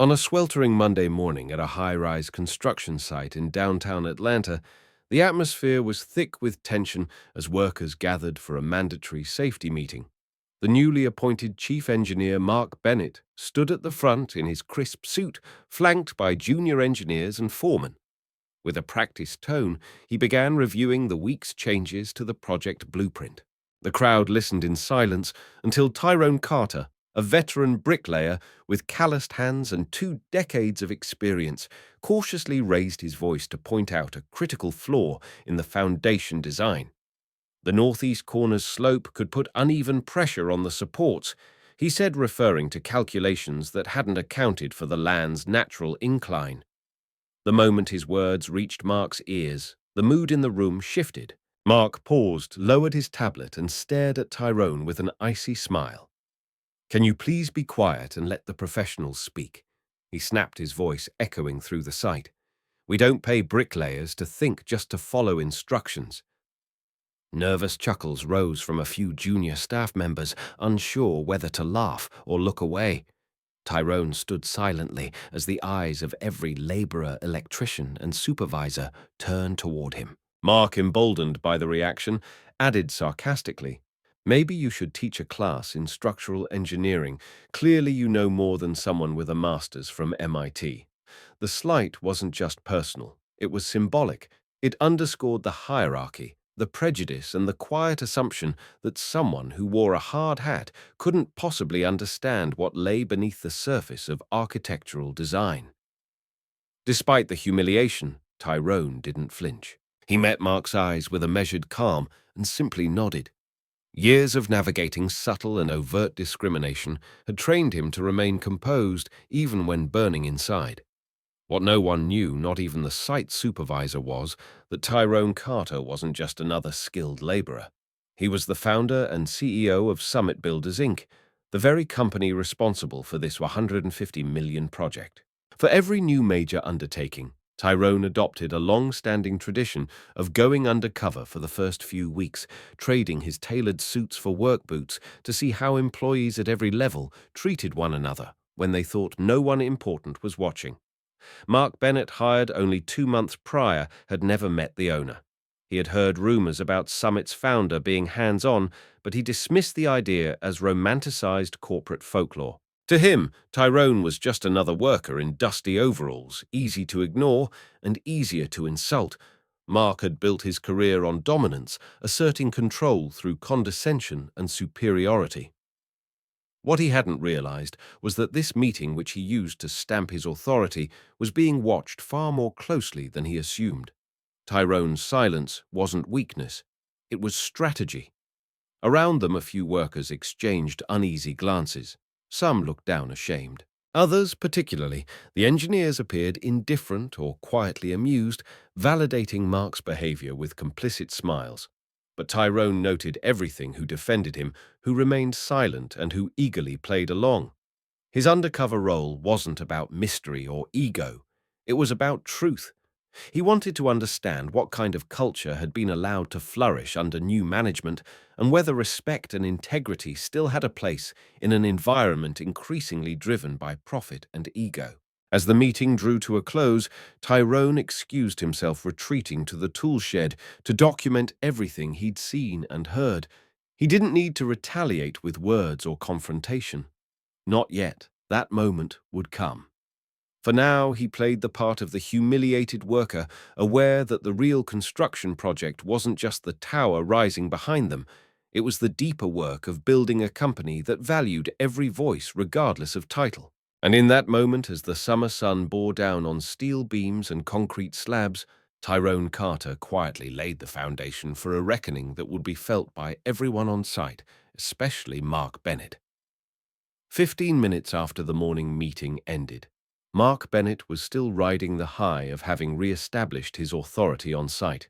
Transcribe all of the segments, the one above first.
On a sweltering Monday morning at a high-rise construction site in downtown Atlanta, the atmosphere was thick with tension as workers gathered for a mandatory safety meeting. The newly appointed Chief Engineer Mark Bennett stood at the front in his crisp suit, flanked by junior engineers and foremen. With a practiced tone, he began reviewing the week's changes to the project blueprint. The crowd listened in silence until Tyrone Carter, a veteran bricklayer with calloused hands and 2 decades of experience, cautiously raised his voice to point out a critical flaw in the foundation design. The northeast corner's slope could put uneven pressure on the supports, he said, referring to calculations that hadn't accounted for the land's natural incline. The moment his words reached Mark's ears, the mood in the room shifted. Mark paused, lowered his tablet, and stared at Tyrone with an icy smile. "Can you please be quiet and let the professionals speak?" He snapped, his voice echoing through the site. "We don't pay bricklayers to think just to follow instructions." Nervous chuckles rose from a few junior staff members, unsure whether to laugh or look away. Tyrone stood silently as the eyes of every laborer, electrician, and supervisor turned toward him. Mark, emboldened by the reaction, added sarcastically, "Maybe you should teach a class in structural engineering. Clearly you know more than someone with a master's from MIT." The slight wasn't just personal. It was symbolic. It underscored the hierarchy, the prejudice, and the quiet assumption that someone who wore a hard hat couldn't possibly understand what lay beneath the surface of architectural design. Despite the humiliation, Tyrone didn't flinch. He met Mark's eyes with a measured calm and simply nodded. Years of navigating subtle and overt discrimination had trained him to remain composed even when burning inside. What no one knew, not even the site supervisor, was that Tyrone Carter wasn't just another skilled laborer. He was the founder and CEO of Summit Builders, Inc., the very company responsible for this $150 million project. For every new major undertaking, Tyrone adopted a long-standing tradition of going undercover for the first few weeks, trading his tailored suits for work boots to see how employees at every level treated one another when they thought no one important was watching. Mark Bennett, hired only 2 months prior, had never met the owner. He had heard rumors about Summit's founder being hands-on, but he dismissed the idea as romanticized corporate folklore. To him, Tyrone was just another worker in dusty overalls, easy to ignore and easier to insult. Mark had built his career on dominance, asserting control through condescension and superiority. What he hadn't realized was that this meeting, which he used to stamp his authority, was being watched far more closely than he assumed. Tyrone's silence wasn't weakness, it was strategy. Around them, a few workers exchanged uneasy glances. Some looked down ashamed. Others, particularly the engineers, appeared indifferent or quietly amused, validating Mark's behavior with complicit smiles. But Tyrone noted everything: who defended him, who remained silent, and who eagerly played along. His undercover role wasn't about mystery or ego. It was about truth. He wanted to understand what kind of culture had been allowed to flourish under new management and whether respect and integrity still had a place in an environment increasingly driven by profit and ego. As the meeting drew to a close, Tyrone excused himself, retreating to the tool shed to document everything he'd seen and heard. He didn't need to retaliate with words or confrontation. Not yet. That moment would come. For now, he played the part of the humiliated worker, aware that the real construction project wasn't just the tower rising behind them. It was the deeper work of building a company that valued every voice regardless of title. And in that moment, as the summer sun bore down on steel beams and concrete slabs, Tyrone Carter quietly laid the foundation for a reckoning that would be felt by everyone on site, especially Mark Bennett. 15 minutes after the morning meeting ended, Mark Bennett was still riding the high of having re-established his authority on site.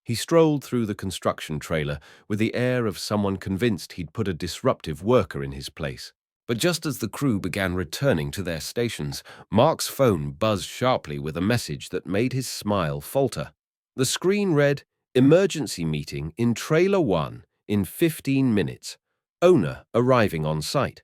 He strolled through the construction trailer with the air of someone convinced he'd put a disruptive worker in his place. But just as the crew began returning to their stations, Mark's phone buzzed sharply with a message that made his smile falter. The screen read, "Emergency meeting in Trailer 1 in 15 minutes. Owner arriving on site."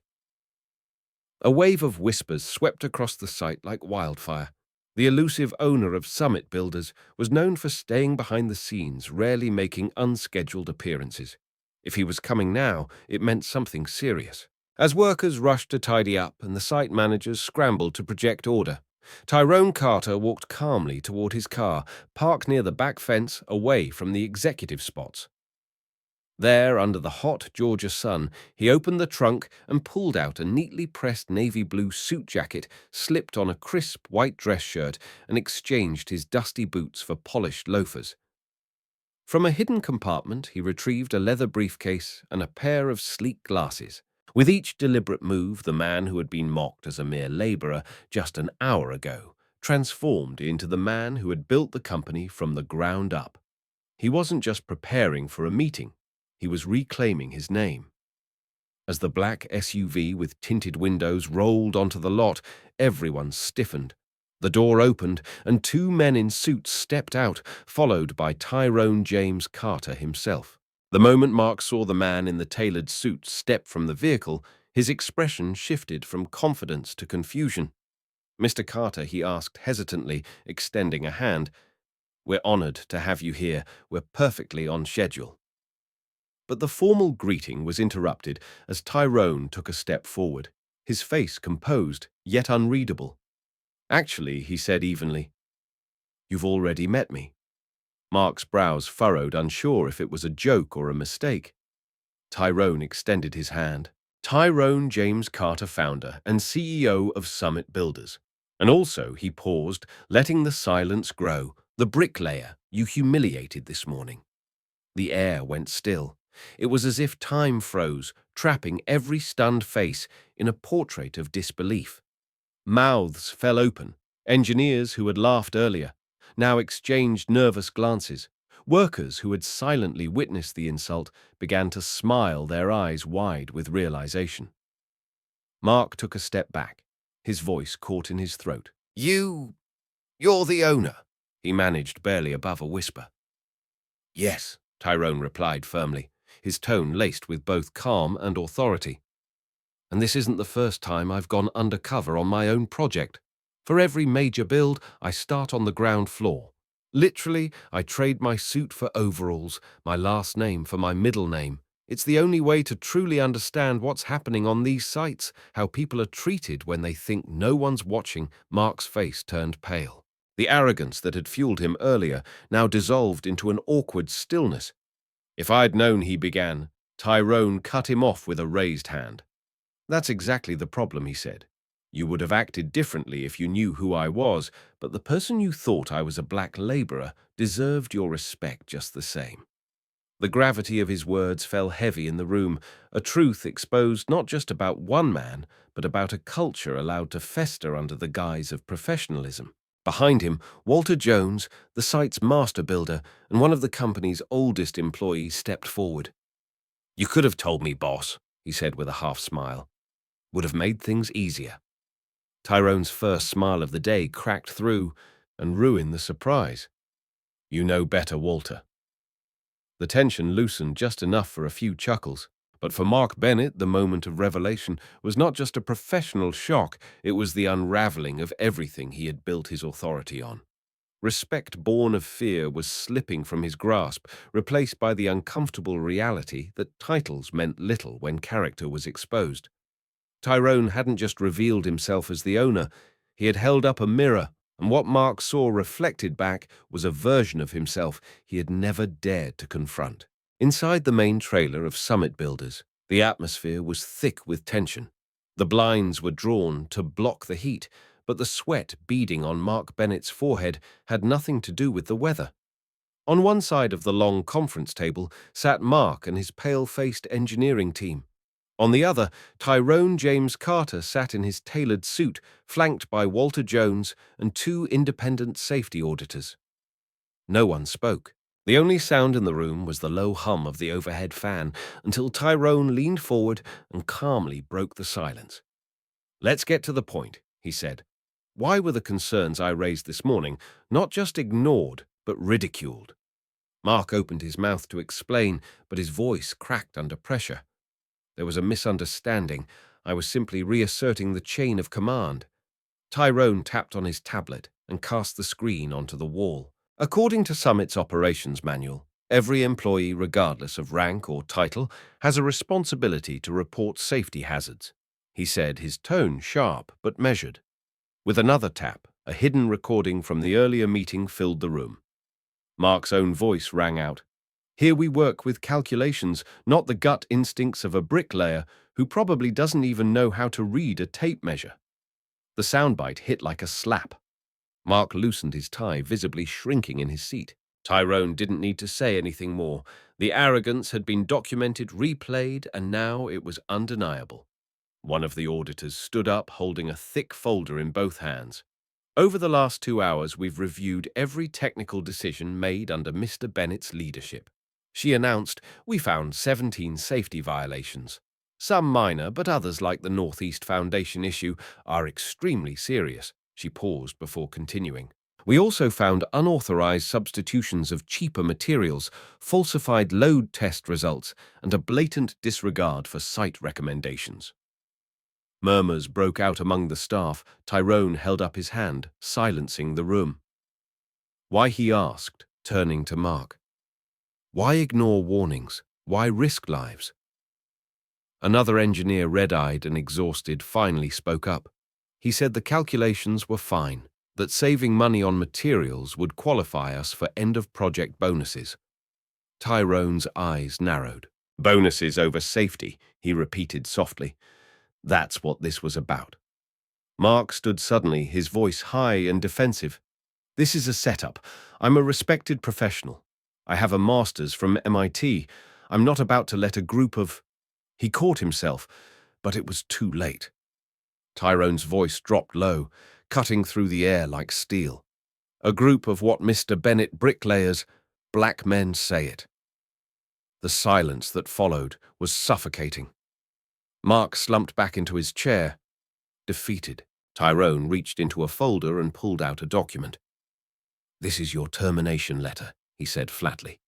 A wave of whispers swept across the site like wildfire. The elusive owner of Summit Builders was known for staying behind the scenes, rarely making unscheduled appearances. If he was coming now, it meant something serious. As workers rushed to tidy up and the site managers scrambled to project order, Tyrone Carter walked calmly toward his car, parked near the back fence away from the executive spots. There, under the hot Georgia sun, he opened the trunk and pulled out a neatly pressed navy blue suit jacket, slipped on a crisp white dress shirt, and exchanged his dusty boots for polished loafers. From a hidden compartment, he retrieved a leather briefcase and a pair of sleek glasses. With each deliberate move, the man who had been mocked as a mere laborer just an hour ago transformed into the man who had built the company from the ground up. He wasn't just preparing for a meeting. He was reclaiming his name. As the black SUV with tinted windows rolled onto the lot, everyone stiffened. The door opened, and two men in suits stepped out, followed by Tyrone James Carter himself. The moment Mark saw the man in the tailored suit step from the vehicle, his expression shifted from confidence to confusion. "Mr. Carter," he asked hesitantly, extending a hand. "We're honored to have you here. We're perfectly on schedule." But the formal greeting was interrupted as Tyrone took a step forward, his face composed, yet unreadable. "Actually," he said evenly, "you've already met me." Mark's brows furrowed, unsure if it was a joke or a mistake. Tyrone extended his hand. "Tyrone James Carter, founder and CEO of Summit Builders." And also, he paused, letting the silence grow, "the bricklayer you humiliated this morning." The air went still. It was as if time froze, trapping every stunned face in a portrait of disbelief. Mouths fell open. Engineers who had laughed earlier now exchanged nervous glances. Workers who had silently witnessed the insult began to smile, their eyes wide with realization. Mark took a step back, his voice caught in his throat. You're the owner," he managed barely above a whisper. "Yes," Tyrone replied firmly, his tone laced with both calm and authority. "And this isn't the first time I've gone undercover on my own project. For every major build, I start on the ground floor. Literally, I trade my suit for overalls, my last name for my middle name. It's the only way to truly understand what's happening on these sites, how people are treated when they think no one's watching." Mark's face turned pale. The arrogance that had fueled him earlier now dissolved into an awkward stillness. "If I'd known," he began, Tyrone cut him off with a raised hand. "That's exactly the problem," he said. "You would have acted differently if you knew who I was, but the person you thought I was a black laborer deserved your respect just the same." The gravity of his words fell heavy in the room, a truth exposed not just about one man, but about a culture allowed to fester under the guise of professionalism. Behind him, Walter Jones, the site's master builder and one of the company's oldest employees, stepped forward. "You could have told me, boss," he said with a half smile. "Would have made things easier." Tyrone's first smile of the day cracked through and ruined the surprise. "You know better, Walter." The tension loosened just enough for a few chuckles, but for Mark Bennett, the moment of revelation was not just a professional shock, it was the unraveling of everything he had built his authority on. Respect born of fear was slipping from his grasp, replaced by the uncomfortable reality that titles meant little when character was exposed. Tyrone hadn't just revealed himself as the owner, he had held up a mirror, and what Mark saw reflected back was a version of himself he had never dared to confront. Inside the main trailer of Summit Builders, the atmosphere was thick with tension. The blinds were drawn to block the heat, but the sweat beading on Mark Bennett's forehead had nothing to do with the weather. On one side of the long conference table sat Mark and his pale-faced engineering team. On the other, Tyrone James Carter sat in his tailored suit, flanked by Walter Jones and two independent safety auditors. No one spoke. The only sound in the room was the low hum of the overhead fan, until Tyrone leaned forward and calmly broke the silence. "Let's get to the point," he said. "Why were the concerns I raised this morning not just ignored, but ridiculed?" Mark opened his mouth to explain, but his voice cracked under pressure. "There was a misunderstanding. I was simply reasserting the chain of command. Tyrone tapped on his tablet and cast the screen onto the wall. According to Summit's operations manual, every employee, regardless of rank or title, has a responsibility to report safety hazards. He said, his tone sharp but measured. With another tap, a hidden recording from the earlier meeting filled the room. Mark's own voice rang out. Here we work with calculations, not the gut instincts of a bricklayer who probably doesn't even know how to read a tape measure. The soundbite hit like a slap. Mark loosened his tie, visibly shrinking in his seat. Tyrone didn't need to say anything more. The arrogance had been documented, replayed, and now it was undeniable. One of the auditors stood up, holding a thick folder in both hands. Over the last 2 hours, we've reviewed every technical decision made under Mr. Bennett's leadership. She announced, we found 17 safety violations. Some minor, but others, like the Northeast Foundation issue, are extremely serious. She paused before continuing. We also found unauthorized substitutions of cheaper materials, falsified load test results, and a blatant disregard for site recommendations. Murmurs broke out among the staff. Tyrone held up his hand, silencing the room. Why, he asked, turning to Mark. Why ignore warnings? Why risk lives? Another engineer, red-eyed and exhausted, finally spoke up. He said the calculations were fine, that saving money on materials would qualify us for end-of-project bonuses. Tyrone's eyes narrowed. Bonuses over safety, he repeated softly. That's what this was about. Mark stood suddenly, his voice high and defensive. This is a setup. I'm a respected professional. I have a master's from MIT. I'm not about to let a group of... He caught himself, but it was too late. Tyrone's voice dropped low, cutting through the air like steel. A group of what Mr. Bennett bricklayers, black men, say it. The silence that followed was suffocating. Mark slumped back into his chair, defeated. Tyrone reached into a folder and pulled out a document. This is your termination letter, he said flatly.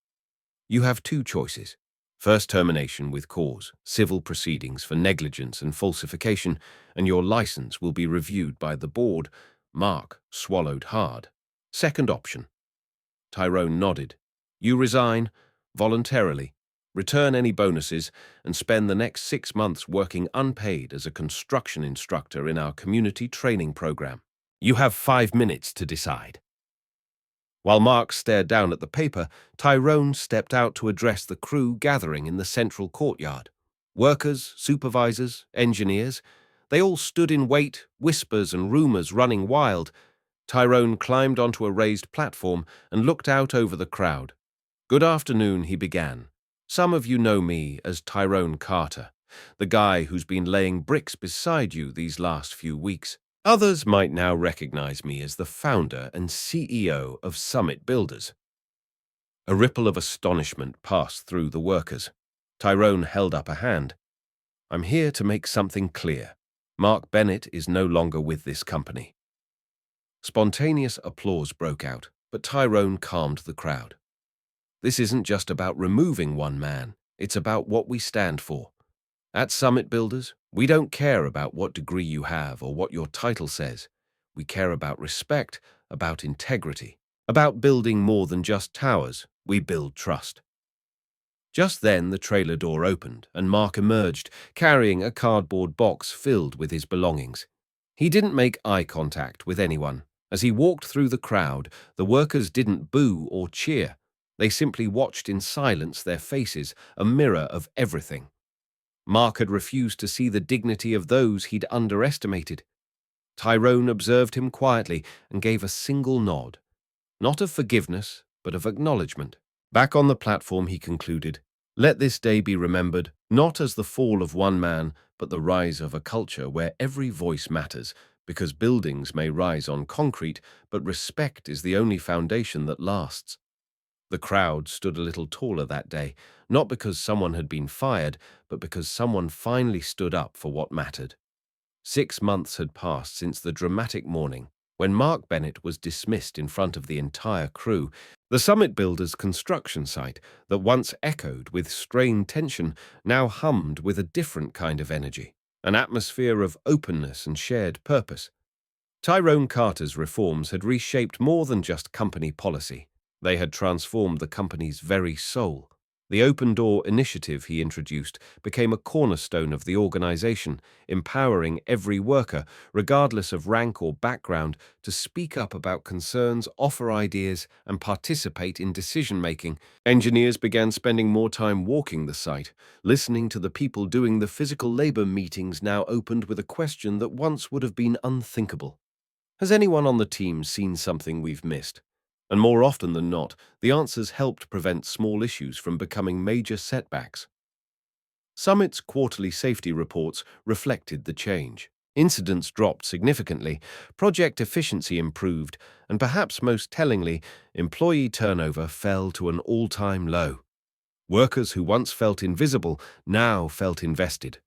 You have 2 choices. First, termination with cause, civil proceedings for negligence and falsification, and your license will be reviewed by the board. Mark swallowed hard. Second option. Tyrone nodded. You resign, voluntarily, return any bonuses, and spend the next 6 months working unpaid as a construction instructor in our community training program. You have 5 minutes to decide. While Mark stared down at the paper, Tyrone stepped out to address the crew gathering in the central courtyard. Workers, supervisors, engineers, they all stood in wait, whispers and rumors running wild. Tyrone climbed onto a raised platform and looked out over the crowd. Good afternoon, he began. Some of you know me as Tyrone Carter, the guy who's been laying bricks beside you these last few weeks. Others might now recognize me as the founder and CEO of Summit Builders. A ripple of astonishment passed through the workers. Tyrone held up a hand. I'm here to make something clear. Mark Bennett is no longer with this company. Spontaneous applause broke out, but Tyrone calmed the crowd. This isn't just about removing one man, it's about what we stand for. At Summit Builders, we don't care about what degree you have or what your title says. We care about respect, about integrity, about building more than just towers. We build trust. Just then, the trailer door opened and Mark emerged, carrying a cardboard box filled with his belongings. He didn't make eye contact with anyone. As he walked through the crowd, the workers didn't boo or cheer. They simply watched in silence, their faces a mirror of everything. Mark had refused to see the dignity of those he'd underestimated. Tyrone observed him quietly and gave a single nod, not of forgiveness, but of acknowledgement. Back on the platform, he concluded, let this day be remembered not as the fall of one man, but the rise of a culture where every voice matters, because buildings may rise on concrete, but respect is the only foundation that lasts. The crowd stood a little taller that day, not because someone had been fired, but because someone finally stood up for what mattered. 6 months had passed since the dramatic morning when Mark Bennett was dismissed in front of the entire crew. The Summit Builders construction site that once echoed with strained tension now hummed with a different kind of energy. an atmosphere of openness and shared purpose. Tyrone Carter's reforms had reshaped more than just company policy. They had transformed the company's very soul. The Open Door initiative he introduced became a cornerstone of the organization, empowering every worker, regardless of rank or background, to speak up about concerns, offer ideas, and participate in decision-making. Engineers began spending more time walking the site, listening to the people doing the physical labor meetings now opened with a question that once would have been unthinkable. Has anyone on the team seen something we've missed? And more often than not, the answers helped prevent small issues from becoming major setbacks. Summit's quarterly safety reports reflected the change. Incidents dropped significantly, project efficiency improved, and perhaps most tellingly, employee turnover fell to an all-time low. Workers who once felt invisible now felt invested.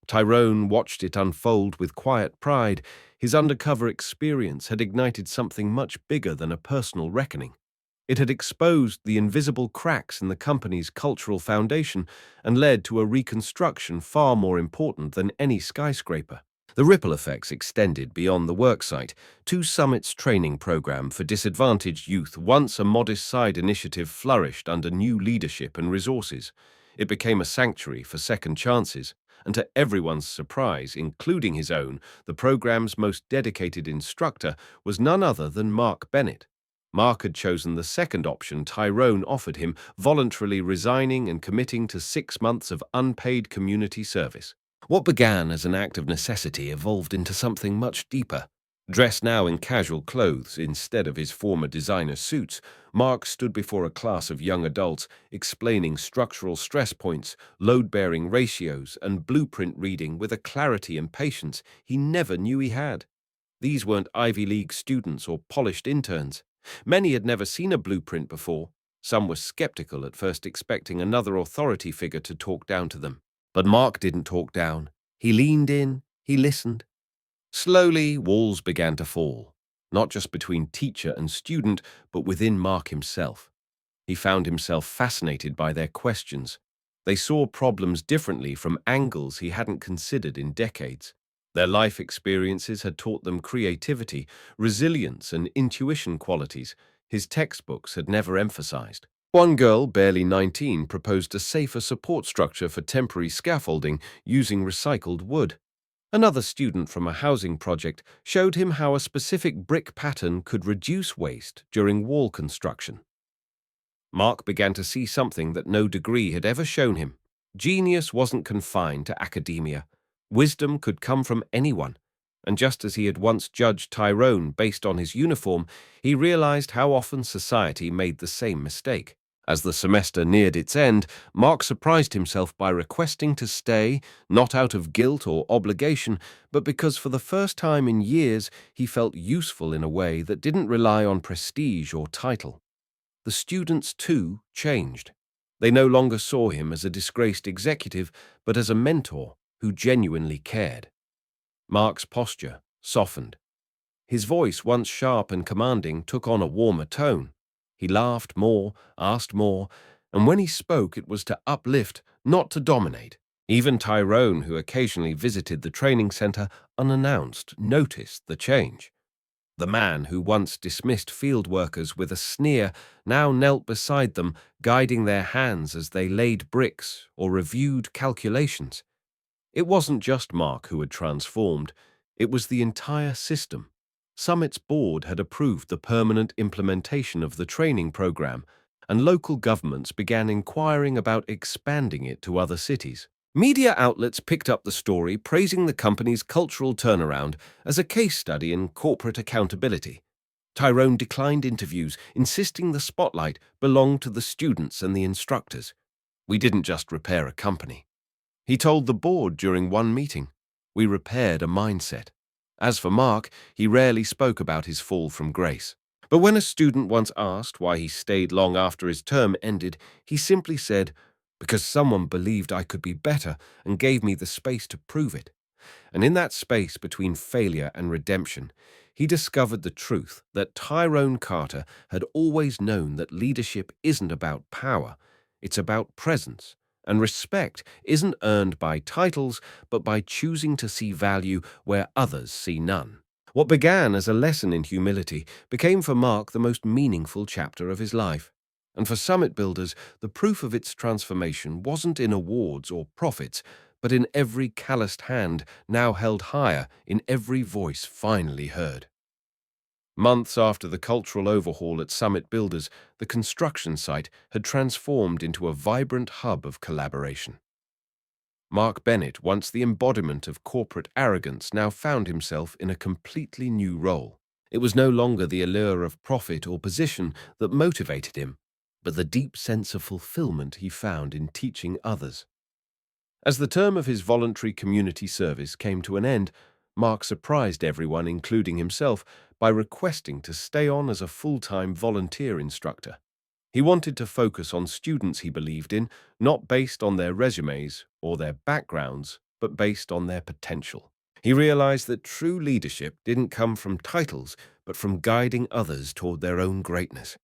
Tyrone watched it unfold with quiet pride. His undercover experience had ignited something much bigger than a personal reckoning. It had exposed the invisible cracks in the company's cultural foundation and led to a reconstruction far more important than any skyscraper. The ripple effects extended beyond the worksite. Summit's training program for disadvantaged youth, once a modest side initiative, flourished under new leadership and resources. It became a sanctuary for second chances, and to everyone's surprise, including his own, the program's most dedicated instructor was none other than Mark Bennett. Mark had chosen the second option Tyrone offered him, voluntarily resigning and committing to 6 months of unpaid community service. What began as an act of necessity evolved into something much deeper. Dressed now in casual clothes instead of his former designer suits, Mark stood before a class of young adults, explaining structural stress points, load-bearing ratios, and blueprint reading with a clarity and patience he never knew he had. These weren't Ivy League students or polished interns. Many had never seen a blueprint before. Some were skeptical at first, expecting another authority figure to talk down to them. But Mark didn't talk down. He leaned in, he listened. Slowly, walls began to fall, not just between teacher and student, but within Mark himself. He found himself fascinated by their questions. They saw problems differently from angles he hadn't considered in decades. Their life experiences had taught them creativity, resilience, and intuition qualities his textbooks had never emphasized. One girl, barely 19, proposed a safer support structure for temporary scaffolding using recycled wood. Another student from a housing project showed him how a specific brick pattern could reduce waste during wall construction. Mark began to see something that no degree had ever shown him. Genius wasn't confined to academia. Wisdom could come from anyone. And just as he had once judged Tyrone based on his uniform, he realized how often society made the same mistake. As the semester neared its end, Mark surprised himself by requesting to stay, not out of guilt or obligation, but because for the first time in years he felt useful in a way that didn't rely on prestige or title. The students, too, changed. They no longer saw him as a disgraced executive, but as a mentor who genuinely cared. Mark's posture softened. His voice, once sharp and commanding, took on a warmer tone. He laughed more, asked more, and when he spoke it was to uplift, not to dominate. Even Tyrone, who occasionally visited the training center unannounced, noticed the change. The man who once dismissed field workers with a sneer now knelt beside them, guiding their hands as they laid bricks or reviewed calculations. It wasn't just Mark who had transformed, it was the entire system. Summit's board had approved the permanent implementation of the training program, and local governments began inquiring about expanding it to other cities. Media outlets picked up the story, praising the company's cultural turnaround as a case study in corporate accountability. Tyrone declined interviews, insisting the spotlight belonged to the students and the instructors. "We didn't just repair a company," he told the board during one meeting. "We repaired a mindset." As for Mark, he rarely spoke about his fall from grace. But when a student once asked why he stayed long after his term ended, he simply said, "Because someone believed I could be better and gave me the space to prove it." And in that space between failure and redemption, he discovered the truth that Tyrone Carter had always known, that leadership isn't about power, it's about presence, And respect isn't earned by titles, but by choosing to see value where others see none. What began as a lesson in humility became for Mark the most meaningful chapter of his life. And for summit builders, the proof of its transformation wasn't in awards or profits, but in every calloused hand now held higher, in every voice finally heard. Months after the cultural overhaul at Summit Builders, the construction site had transformed into a vibrant hub of collaboration. Mark Bennett, once the embodiment of corporate arrogance, now found himself in a completely new role. It was no longer the allure of profit or position that motivated him, but the deep sense of fulfillment he found in teaching others. As the term of his voluntary community service came to an end, Mark surprised everyone, including himself, by requesting to stay on as a full-time volunteer instructor. He wanted to focus on students he believed in, not based on their resumes or their backgrounds, but based on their potential. He realized that true leadership didn't come from titles, but from guiding others toward their own greatness.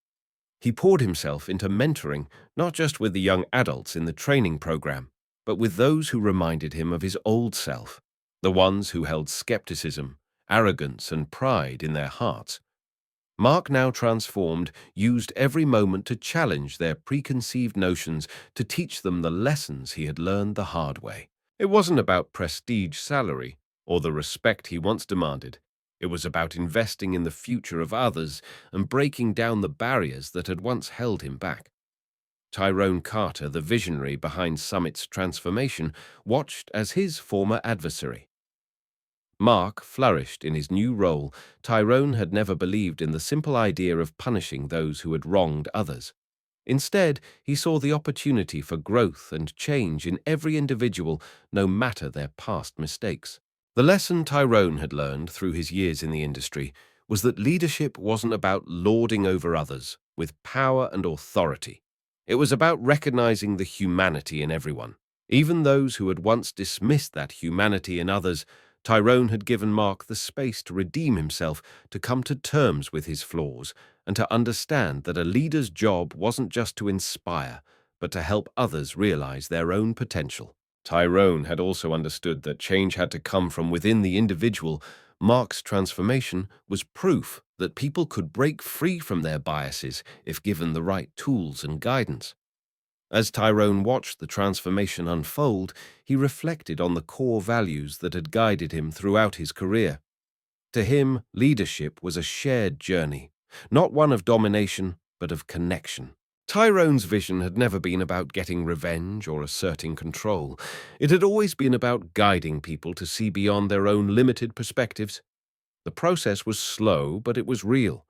He poured himself into mentoring, not just with the young adults in the training program, but with those who reminded him of his old self, the ones who held skepticism, arrogance, and pride in their hearts. Mark, now transformed, used every moment to challenge their preconceived notions, to teach them the lessons he had learned the hard way. It wasn't about prestige salary or the respect he once demanded. It was about investing in the future of others and breaking down the barriers that had once held him back. Tyrone Carter, the visionary behind Summit's transformation, watched as his former adversary. Mark flourished in his new role. Tyrone had never believed in the simple idea of punishing those who had wronged others. Instead, he saw the opportunity for growth and change in every individual, no matter their past mistakes. The lesson Tyrone had learned through his years in the industry was that leadership wasn't about lording over others with power and authority. It was about recognizing the humanity in everyone. Even those who had once dismissed that humanity in others, Tyrone had given Mark the space to redeem himself, to come to terms with his flaws, and to understand that a leader's job wasn't just to inspire, but to help others realize their own potential. Tyrone had also understood that change had to come from within the individual. Mark's transformation was proof that people could break free from their biases if given the right tools and guidance. As Tyrone watched the transformation unfold, he reflected on the core values that had guided him throughout his career. To him, leadership was a shared journey, not one of domination, but of connection. Tyrone's vision had never been about getting revenge or asserting control. It had always been about guiding people to see beyond their own limited perspectives. The process was slow, but it was real.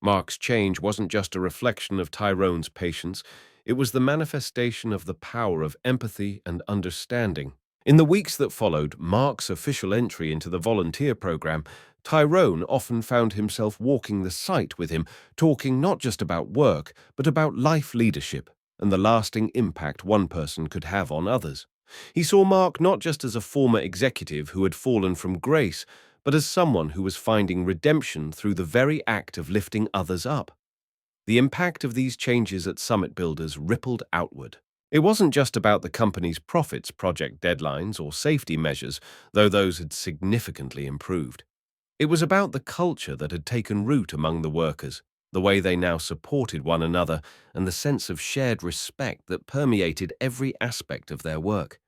Mark's change wasn't just a reflection of Tyrone's patience, it was the manifestation of the power of empathy and understanding. In the weeks that followed Mark's official entry into the volunteer program, Tyrone often found himself walking the site with him, talking not just about work, but about life leadership and the lasting impact one person could have on others. He saw Mark not just as a former executive who had fallen from grace, but as someone who was finding redemption through the very act of lifting others up. The impact of these changes at Summit Builders rippled outward. It wasn't just about the company's profits, project deadlines, or safety measures, though those had significantly improved. It was about the culture that had taken root among the workers, the way they now supported one another, and the sense of shared respect that permeated every aspect of their work.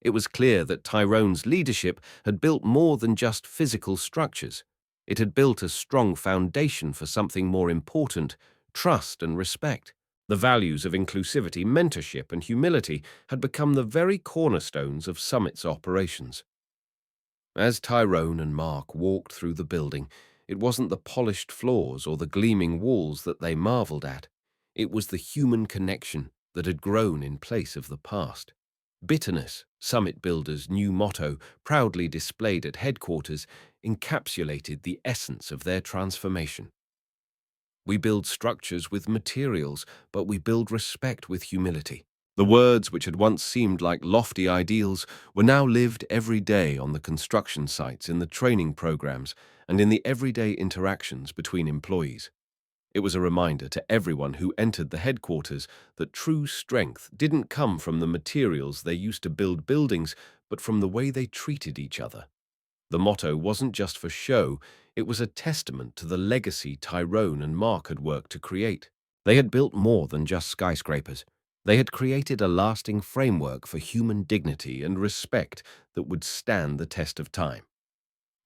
It was clear that Tyrone's leadership had built more than just physical structures. It had built a strong foundation for something more important: trust and respect. The values of inclusivity, mentorship, and humility had become the very cornerstones of Summit's operations. As Tyrone and Mark walked through the building, it wasn't the polished floors or the gleaming walls that they marveled at. It was the human connection that had grown in place of the past. Bitterness, Summit Builders' new motto, proudly displayed at headquarters, encapsulated the essence of their transformation. We build structures with materials, but we build respect with humility. The words, which had once seemed like lofty ideals, were now lived every day on the construction sites, in the training programs, and in the everyday interactions between employees. It was a reminder to everyone who entered the headquarters that true strength didn't come from the materials they used to build buildings, but from the way they treated each other. The motto wasn't just for show, it was a testament to the legacy Tyrone and Mark had worked to create. They had built more than just skyscrapers. They had created a lasting framework for human dignity and respect that would stand the test of time.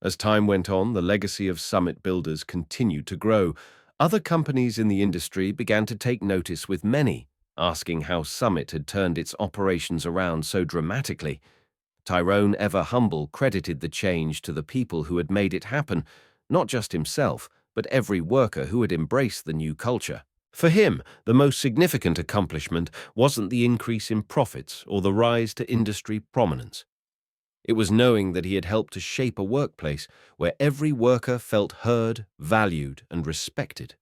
As time went on, the legacy of summit builders continued to grow. Other companies in the industry began to take notice, with many asking how Summit had turned its operations around so dramatically. Tyrone, ever humble, credited the change to the people who had made it happen, not just himself, but every worker who had embraced the new culture. For him, the most significant accomplishment wasn't the increase in profits or the rise to industry prominence. It was knowing that he had helped to shape a workplace where every worker felt heard, valued, and respected.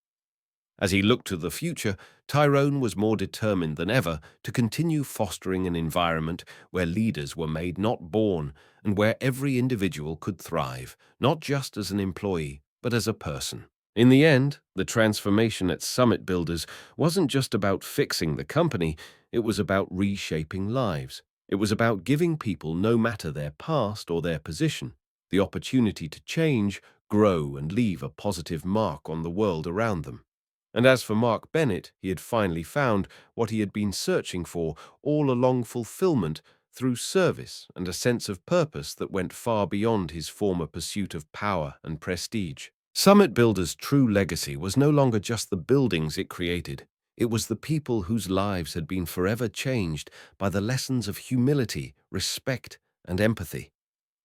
As he looked to the future, Tyrone was more determined than ever to continue fostering an environment where leaders were made, not born, and where every individual could thrive, not just as an employee, but as a person. In the end, the transformation at Summit Builders wasn't just about fixing the company, it was about reshaping lives. It was about giving people, no matter their past or their position, the opportunity to change, grow, and leave a positive mark on the world around them. And as for Mark Bennett, he had finally found what he had been searching for all along: fulfillment through service and a sense of purpose that went far beyond his former pursuit of power and prestige. Summit Builders' true legacy was no longer just the buildings it created. It was the people whose lives had been forever changed by the lessons of humility, respect, and empathy.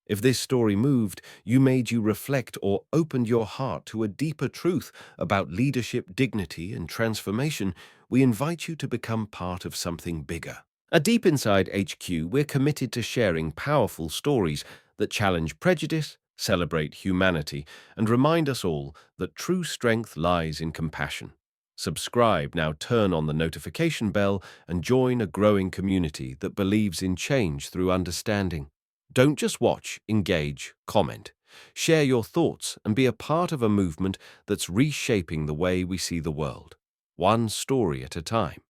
If this story moved you, made you reflect, or opened your heart to a deeper truth about leadership, dignity, and transformation, we invite you to become part of something bigger. At Deep Inside HQ, we're committed to sharing powerful stories that challenge prejudice, celebrate humanity, and remind us all that true strength lies in compassion. Subscribe now, turn on the notification bell, and join a growing community that believes in change through understanding. Don't just watch, engage, comment. Share your thoughts and be a part of a movement that's reshaping the way we see the world, one story at a time.